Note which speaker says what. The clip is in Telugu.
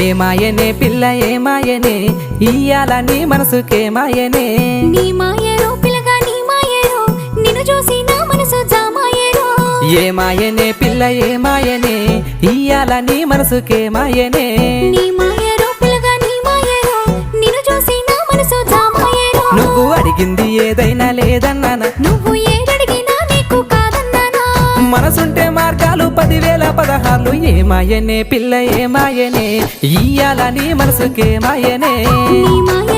Speaker 1: ఏమాయనే పిల్ల ఏమాయనే ఇయ్యాల నీ మనసుకే మాయనే
Speaker 2: నీ మాయరో పిల్లగా నీ మాయరో నిన్ను చూసి నా మనసు జామాయరో
Speaker 1: ఏమాయనే పిల్ల ఏమాయనే ఇయ్యాల నీ మనసుకే మాయనే
Speaker 2: నీ మాయరో పిల్లగా నీ మాయరో నిన్ను చూసి నా మనసు జామాయరో
Speaker 1: నువ్వు అడిగింది ఏదైనా లేదన్నానా
Speaker 2: నువ్వు ఏదడిగినా నీకు కాదన్నానా
Speaker 1: మనసుంటే మార్గాలు 10,000 16 ఏమాయనే పిల్ల ఏమాయనే ఇయ్యాల నీ మనసుకే మాయనే
Speaker 2: నీ మాయ